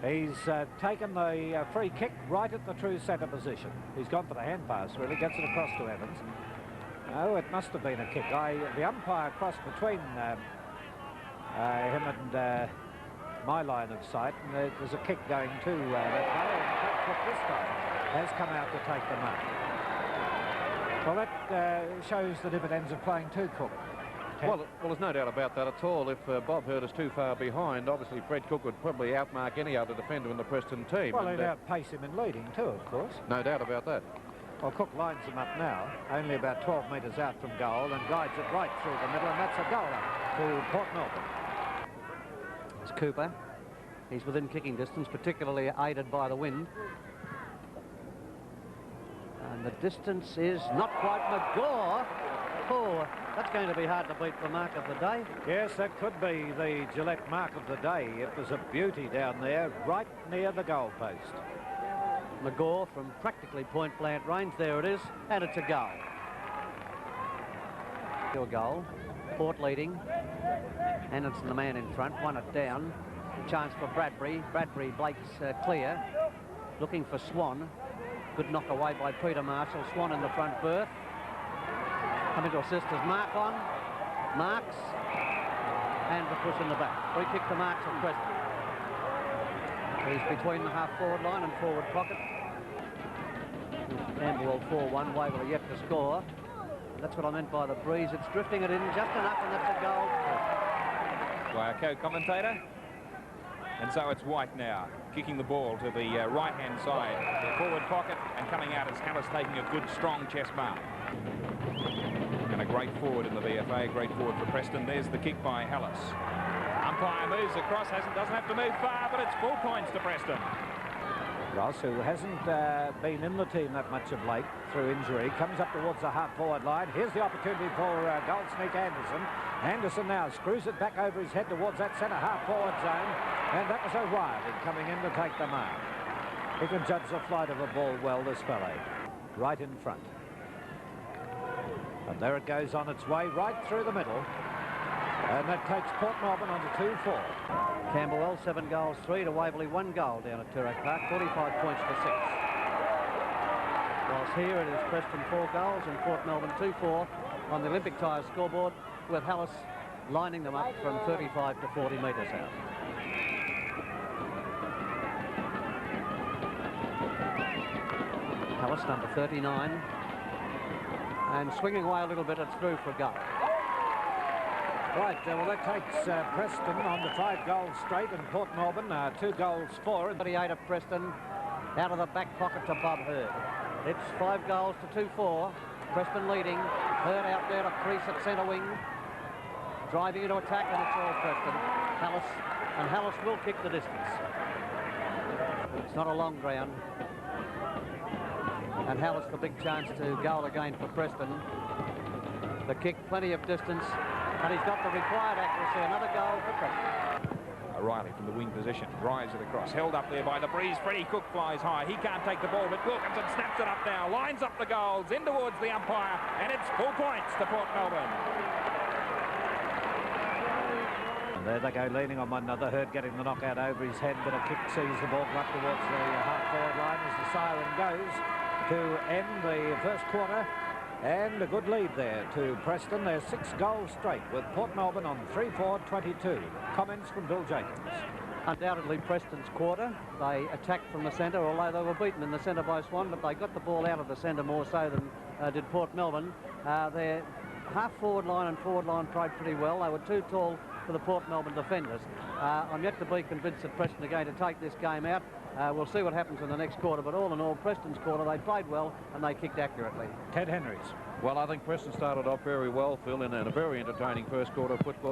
He's taken the free kick right at the true centre position. He's gone for the hand pass, really, gets it across to Evans. Oh, it must have been a kick. The umpire crossed between him and my line of sight, and there's a kick going to that way, and Cook this time has come out to take the mark. Well, that shows the dividends of playing two Cook. Well, there's no doubt about that at all. If Bob Hurt is too far behind, obviously Fred Cook would probably outmark any other defender in the Preston team. Well, he'd outpace him in leading too, of course. No doubt about that. Well, Cook lines him up now, only about 12 metres out from goal, and guides it right through the middle, and that's a goal to Port Melbourne. It's Cooper. He's within kicking distance, particularly aided by the wind. And the distance is not quite McGaw. Oh, that's going to be hard to beat the mark of the day. Yes, that could be the Gillette mark of the day. It was a beauty down there, right near the goal post. McGaw from practically point-blank range. There it is, and it's a goal. Your goal. Port leading. Anderson, the man in front, won it down. Chance for Bradbury. Blake's clear. Looking for Swan. Good knock away by Peter Marshall. Swan in the front berth. Coming to assist as Mark on. Marks. And the push in the back. Free kick to Marks at Preston. He's between the half-forward line and forward pocket. Campbell 4-1, Waverley yet to score. That's what I meant by the breeze. It's drifting it in just enough, and that's a goal. By our co-commentator. And so it's White now, kicking the ball to the right-hand side, the forward pocket, and coming out as Hallis taking a good, strong chest mark. And a great forward in the VFA, great forward for Preston. There's the kick by Hallis. Umpire moves across, doesn't have to move far, but it's 4 points to Preston. Ross, who hasn't been in the team that much of late through injury, comes up towards the half-forward line. Here's the opportunity for goal sneak Anderson. Anderson now screws it back over his head towards that centre half-forward zone, and that was O'Reilly coming in to take the mark. He can judge the flight of a ball well, this fellow. Right in front. And there it goes on its way right through the middle. And that takes Port Melbourne on to 2-4. Camberwell 7 goals 3 to Waverley 1 goal down at Toorak Park, 45 points to 6. Whilst here it is Preston 4 goals and Port Melbourne 2-4 on the Olympic Tyres scoreboard, with Hallis lining them up from 35 to 40 metres out. Hallis, number 39, and swinging away a little bit, it's through for a goal. Right, well, that takes Preston on to 5 goals straight, and Port Melbourne 2 goals 4. 38 of Preston out of the back pocket to Bob Hurd. It's 5 goals to 2-4. Preston leading. Hurd out there to crease at centre wing. Driving into attack, and it's all Preston. Hallis will kick the distance. It's not a long ground. And Hallis the big chance to goal again for Preston. The kick, plenty of distance. And he's got the required accuracy. Another goal for Preston. O'Reilly from the wing position drives it across, held up there by the breeze. Freddie Cook flies high. He can't take the ball, but Wilkinson snaps it up now, lines up the goals in towards the umpire, and it's 4 points to Port Melbourne. And there they go, leaning on one another. Hurd getting the knockout over his head, but a kick sees the ball up towards the half-forward line as the siren goes to end the first quarter. And a good lead there to Preston. They're 6 goals straight with Port Melbourne on 3-4-22. Comments from Bill Jacobs. Undoubtedly Preston's quarter. They attacked from the centre, although they were beaten in the centre by Swan, but they got the ball out of the centre more so than did Port Melbourne. Their half-forward line and forward line played pretty well. They were too tall for the Port Melbourne defenders. I'm yet to be convinced that Preston are going to take this game out. We'll see what happens in the next quarter, but all in all, Preston's quarter, they played well and they kicked accurately. Ted Henrys. Well, I think Preston started off very well, Phil, in a very entertaining first quarter of football.